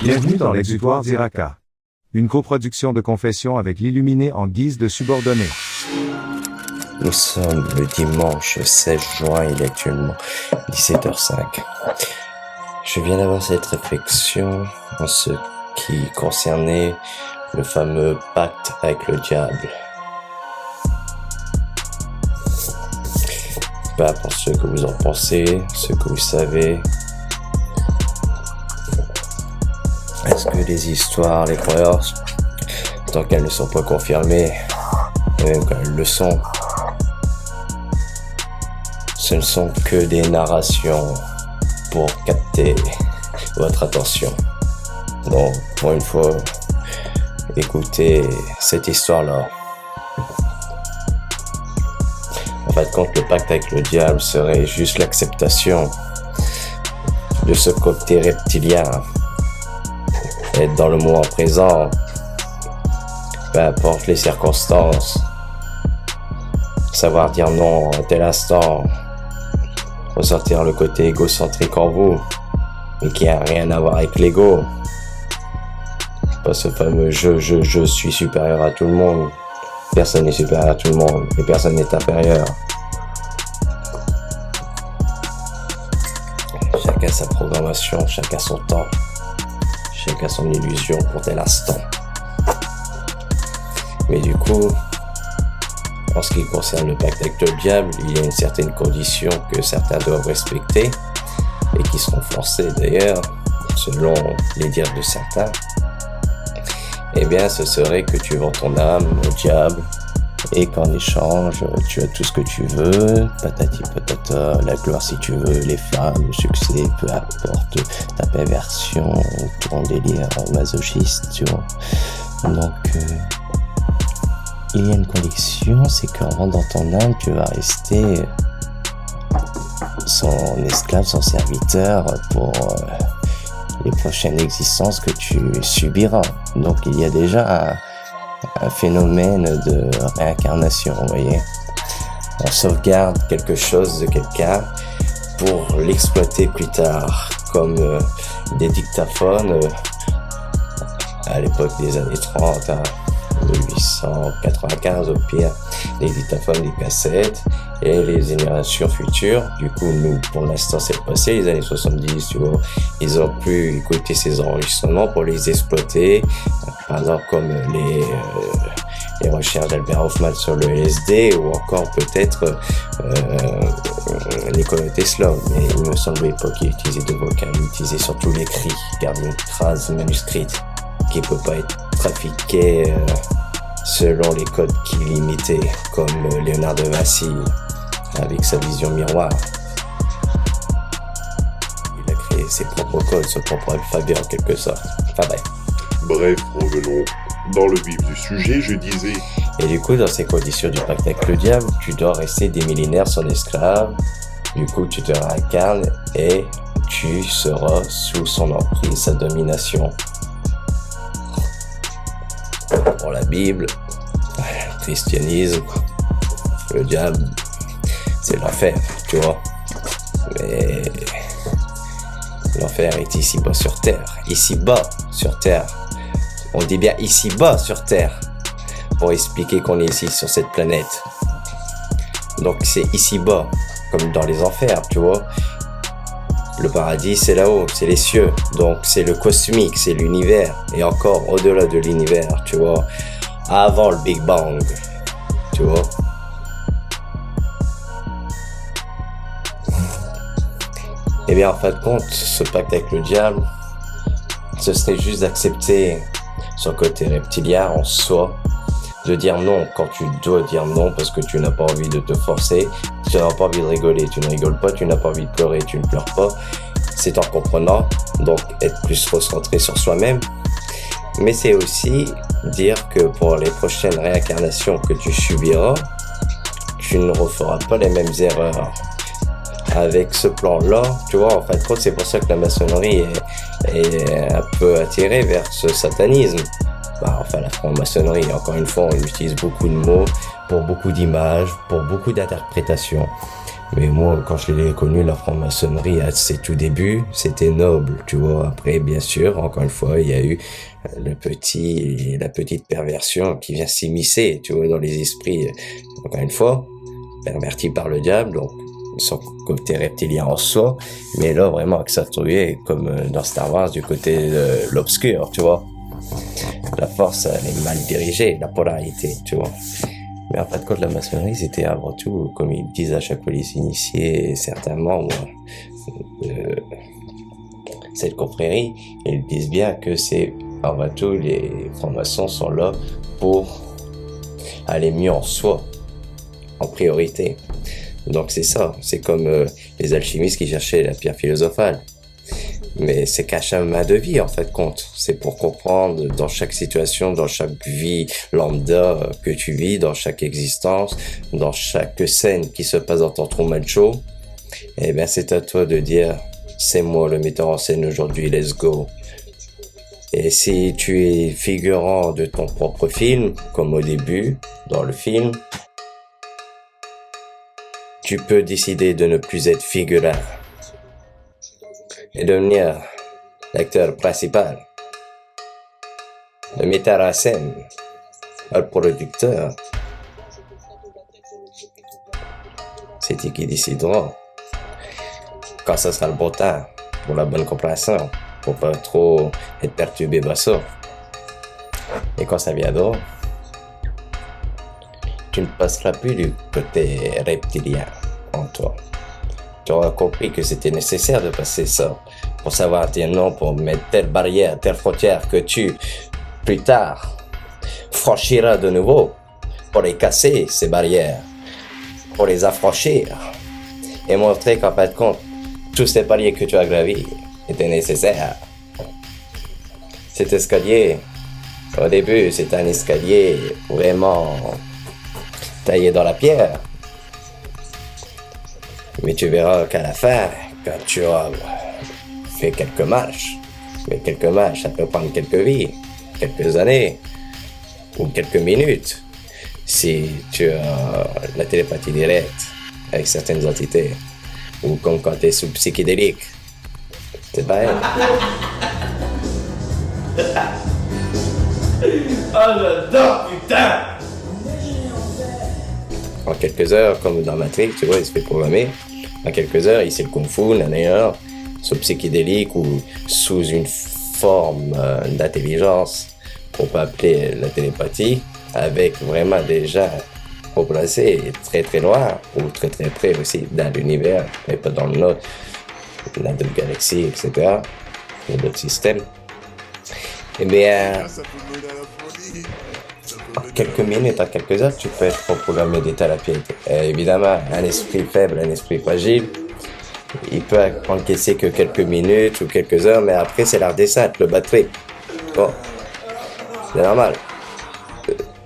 Bienvenue dans l'exutoire d'Iraka. Une coproduction de confession avec l'Illuminé en guise de subordonné. Nous sommes le dimanche 16 juin, il est actuellement 17h05. Je viens d'avoir cette réflexion en ce qui concernait le fameux pacte avec le diable. Peu importe ce que vous en pensez, ce que vous savez. Est-ce que les histoires, les croyances, tant qu'elles ne sont pas confirmées, et même quand elles le sont, ce ne sont que des narrations pour capter votre attention. Donc, pour une fois, écoutez cette histoire-là. En fait, compte, le pacte avec le diable serait juste l'acceptation de ce côté reptilien. Être dans le moment présent, peu importe les circonstances. Savoir dire non à tel instant. Ressortir le côté égocentrique en vous, mais qui a rien à voir avec l'ego. Pas ce fameux je suis supérieur à tout le monde. Personne n'est supérieur à tout le monde, et personne n'est inférieur. Chacun sa programmation, chacun son temps, chacun son illusion pour tel instant. Mais du coup, en ce qui concerne le pacte avec le diable, il y a une certaine condition que certains doivent respecter, et qui seront forcés d'ailleurs, selon les dires de certains. Eh bien, ce serait que tu vends ton âme au diable, et qu'en échange, tu as tout ce que tu veux, patati patata, la gloire si tu veux, les femmes, le succès, peu importe, ta perversion, ton délire masochiste, tu vois. Donc, il y a une condition, c'est qu'en vendant ton âme, tu vas rester son esclave, son serviteur pour les prochaines existences que tu subiras. Donc il y a déjà un phénomène de réincarnation, vous voyez. On sauvegarde quelque chose de quelqu'un pour l'exploiter plus tard, comme des dictaphones à l'époque des années 30, 1895 au pire, les dictaphones, des cassettes, et les générations futures, du coup nous pour l'instant c'est le passé, les années 70, tu vois, ils ont pu écouter ces enregistrements pour les exploiter, par exemple comme les recherches d'Albert Hoffman sur le LSD, ou encore peut-être Nikola Tesla, mais il me semblait pas qu'il utilisait de vocal, il utilisait surtout l'écrit, il garde une phrase manuscrite qui peut pas être trafiquée selon les codes qu'il imitait, comme Léonard de Vinci avec sa vision miroir. Il a créé ses propres codes, son propre alphabet en quelque sorte. Enfin Bref, revenons dans le vif du sujet, je disais. Et du coup, dans ces conditions du pacte avec le diable, tu dois rester des millénaires son esclave. Du coup, tu te réincarnes et tu seras sous son emprise, sa domination. Pour la Bible, le christianisme, le diable, c'est l'enfer, tu vois. Mais l'enfer est ici-bas sur terre. Ici-bas sur terre. On dit bien ici-bas sur terre, pour expliquer qu'on est ici sur cette planète. Donc c'est ici-bas, comme dans les enfers, tu vois. Le paradis, c'est là-haut, c'est les cieux. Donc c'est le cosmique, c'est l'univers. Et encore au-delà de l'univers, tu vois. Avant le Big Bang, tu vois. Et bien en fin de compte, ce pacte avec le diable, ce serait juste d'accepter son côté reptilien en soi, de dire non quand tu dois dire non parce que tu n'as pas envie de te forcer, tu n'as pas envie de rigoler, tu ne rigoles pas, tu n'as pas envie de pleurer, tu ne pleures pas, c'est en comprenant, donc être plus recentré sur soi-même. Mais c'est aussi dire que pour les prochaines réincarnations que tu subiras, tu ne referas pas les mêmes erreurs. Avec ce plan-là, tu vois, en fin de compte, c'est pour ça que la maçonnerie est un peu attirée vers ce satanisme. Enfin, la franc-maçonnerie, encore une fois, on utilise beaucoup de mots pour beaucoup d'images, pour beaucoup d'interprétations. Mais moi, quand je l'ai connu, la franc-maçonnerie à ses tout débuts, c'était noble, tu vois. Après, bien sûr, encore une fois, il y a eu la petite perversion qui vient s'immiscer, tu vois, dans les esprits. Encore une fois, pervertis par le diable, donc son côté reptilien en soi, mais là, vraiment, que ça trouvait, comme dans Star Wars, du côté de l'obscur, tu vois. La force, elle est mal dirigée, la polarité, tu vois. Mais en fin de compte, la maçonnerie, c'était avant tout, comme ils disent à chaque fois les initiés, certains membres de cette confrérie, ils disent bien que c'est, avant tout, les francs-maçons sont là pour aller mieux en soi, en priorité. Donc c'est ça, c'est comme les alchimistes qui cherchaient la pierre philosophale. Mais c'est caché à main de vie, en fait, compte. C'est pour comprendre dans chaque situation, dans chaque vie lambda que tu vis, dans chaque existence, dans chaque scène qui se passe dans ton Truman Show. Eh ben, c'est à toi de dire, c'est moi le metteur en scène aujourd'hui, let's go. Et si tu es figurant de ton propre film, comme au début, dans le film, tu peux décider de ne plus être figurant et devenir l'acteur principal, le metteur en scène, le producteur. C'est toi qui décidera quand ce sera le bon temps pour la bonne compréhension, pour pas trop être perturbé par ça. Et quand ça viendra, tu ne passeras plus du côté reptilien en toi. Tu auras compris que c'était nécessaire de passer ça pour savoir dire non, pour mettre telle barrière, telle frontière que tu, plus tard, franchiras de nouveau pour les casser, ces barrières, pour les affranchir et montrer qu'en fin de compte, tous ces paliers que tu as gravis étaient nécessaires. Cet escalier, au début, c'est un escalier vraiment taillé dans la pierre. Mais tu verras qu'à la fin, quand tu auras fait quelques marches, mais quelques marches, ça peut prendre quelques vies, quelques années, ou quelques minutes, si tu as la télépathie directe avec certaines entités, ou comme quand tu es sous psychédélique. C'est pareil. Oh j'adore, putain! En quelques heures, comme dans Matrix, tu vois, il se fait programmer. En quelques heures, il sait le kung-fu, nanana, sous psychédélique ou sous une forme d'intelligence qu'on peut appeler la télépathie, avec vraiment déjà replacé très très loin ou très très près aussi dans l'univers, mais pas dans le nôtre, dans d'autres galaxies, etc., dans d'autres systèmes. Eh bien, en quelques minutes, en quelques heures, tu peux être reprogrammé d'état à la pied. Évidemment, un esprit faible, un esprit fragile, il peut encaisser que quelques minutes ou quelques heures, mais après, c'est la redescente, le bad trip. Bon, c'est normal.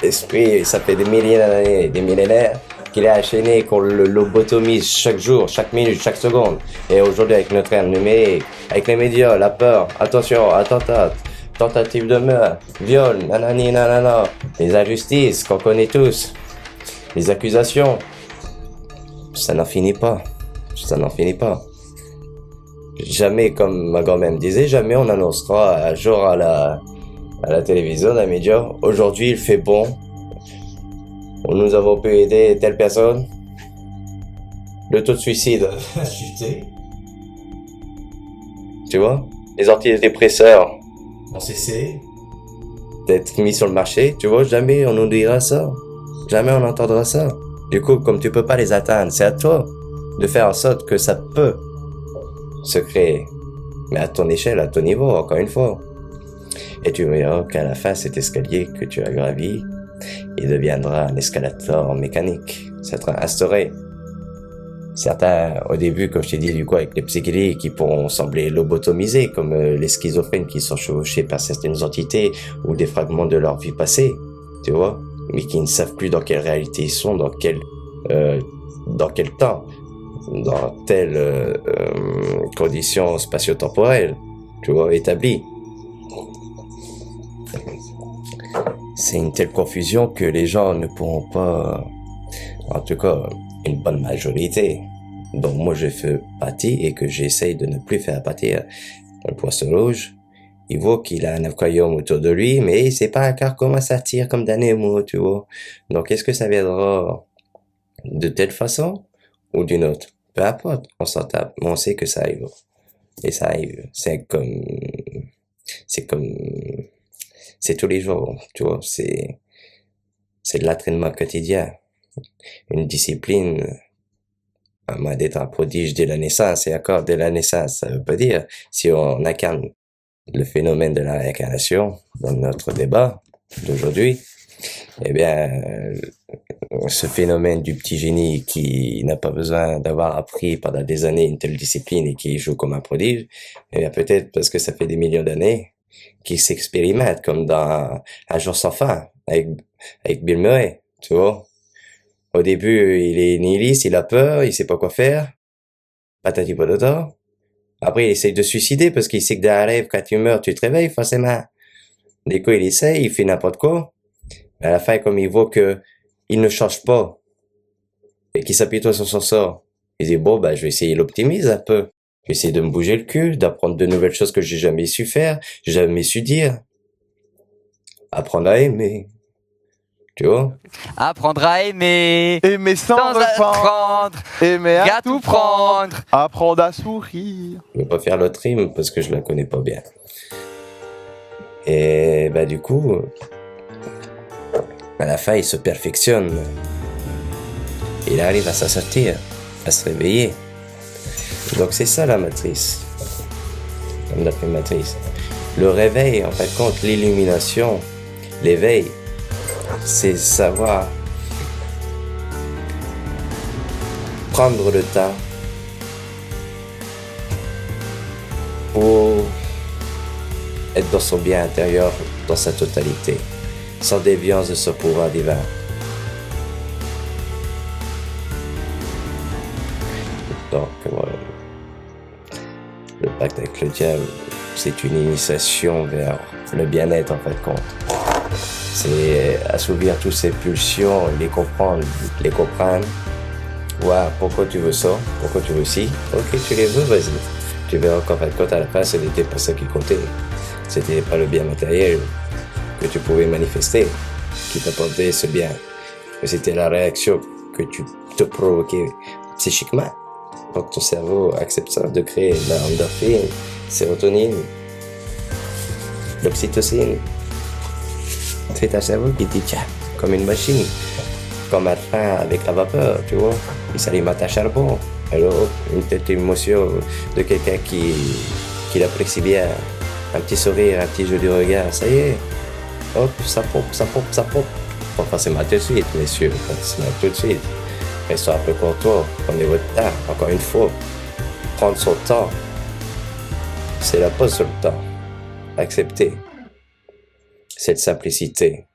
L'esprit, ça fait des milliers d'années, des millénaires, qu'il est enchaîné, qu'on le lobotomise chaque jour, chaque minute, chaque seconde. Et aujourd'hui, avec notre ère numérique, avec les médias, la peur, attention, attentat, tentative de meurtre, viol, nanani, nanana, les injustices qu'on connaît tous, les accusations, ça n'en finit pas. Ça n'en finit pas. Jamais, comme ma grand-mère me disait, jamais on annoncera un jour à la télévision, dans les médias, aujourd'hui il fait bon, nous avons pu aider telle personne, le taux de suicide a chuté. Tu vois, les antidépresseurs ont cessé d'être mis sur le marché, tu vois, jamais on nous dira ça, jamais on entendra ça. Du coup, comme tu peux pas les atteindre, c'est à toi de faire en sorte que ça peut se créer, mais à ton échelle, à ton niveau, encore une fois. Et tu verras qu'à la fin, cet escalier que tu as gravi, il deviendra un escalator mécanique. Ça sera instauré. Certains, au début, comme je t'ai dit, du coup, avec les psychédéliques, qui pourront sembler lobotomisés, comme les schizophrènes qui sont chevauchés par certaines entités ou des fragments de leur vie passée, tu vois, mais qui ne savent plus dans quelle réalité ils sont, dans quel temps, dans telles conditions spatio-temporelles, tu vois, établies. C'est une telle confusion que les gens ne pourront pas, en tout cas, une bonne majorité, dont moi je fais partie et que j'essaye de ne plus faire partie, le poisson rouge, il voit qu'il a un aquarium autour de lui, mais il sait pas encore comment ça tire comme d'animaux, tu vois. Donc, est-ce que ça viendra de telle façon ou d'une autre? Peu importe, on s'en tape, mais on sait que ça arrive. Et ça arrive. C'est comme, c'est tous les jours, tu vois. C'est de l'entraînement quotidien. Une discipline, à moins d'être un prodige dès la naissance, et encore dès la naissance, ça veut pas dire, si on incarne le phénomène de la réincarnation dans notre débat d'aujourd'hui, eh bien, ce phénomène du petit génie qui n'a pas besoin d'avoir appris pendant des années une telle discipline et qui joue comme un prodige, eh bien, peut-être parce que ça fait des millions d'années qu'il s'expérimente comme dans Un jour sans fin avec Bill Murray, tu vois. Au début, il est nihiliste, il a peur, il sait pas quoi faire. Patati patata. Après, il essaye de se suicider parce qu'il sait que dans un rêve, quand tu meurs, tu te réveilles, forcément. Dès qu'il essaye, il fait n'importe quoi. Mais à la fin, comme il voit que il ne change pas et qu'il s'apitoie sur son sort, il dit, bon, je vais essayer l'optimiser un peu. Je vais essayer de me bouger le cul, d'apprendre de nouvelles choses que j'ai jamais su faire, jamais su dire. Apprendre à aimer. Tu vois? Apprendre à aimer. Aimer sans reprendre. Aimer à tout prendre. Apprendre à sourire. Je vais pas faire l'autre rime parce que je la connais pas bien. Et du coup, à la fin, il se perfectionne. Il arrive à s'en sortir, à se réveiller. Donc c'est ça la matrice. Comme d'après matrice. Le réveil, en fait, compte l'illumination, l'éveil, c'est savoir prendre le temps pour être dans son bien intérieur dans sa totalité, sans déviance de ce pouvoir divin. Donc, le pacte avec le diable, c'est une initiation vers le bien-être en fait compte. C'est assouvir toutes ces pulsions, les comprendre. Ouais, pourquoi tu veux ça? Pourquoi tu veux ci? Ok, tu les veux, vas-y. Tu verras qu'en fait, quand à la fin, ce n'était pas ça qui comptait. C'était pas le bien matériel que tu pouvais manifester qui t'apportait ce bien. Mais c'était la réaction que tu te provoquais psychiquement. Donc ton cerveau accepte ça, de créer l'endorphine, sérotonine, l'oxytocine. C'est ta cerveau qui dit tiens, comme une machine, comme un train avec la vapeur, tu vois, il s'alimente à charbon. Alors, une telle émotion de quelqu'un qui l'apprécie bien, un petit sourire, un petit jeu de regard, ça y est, hop, ça pop. Pas forcément tout de suite, messieurs, pas forcément tout de suite. Restons un peu courtois, prenez votre temps, encore une fois, prendre son temps, c'est la pause sur le temps, accepter cette simplicité.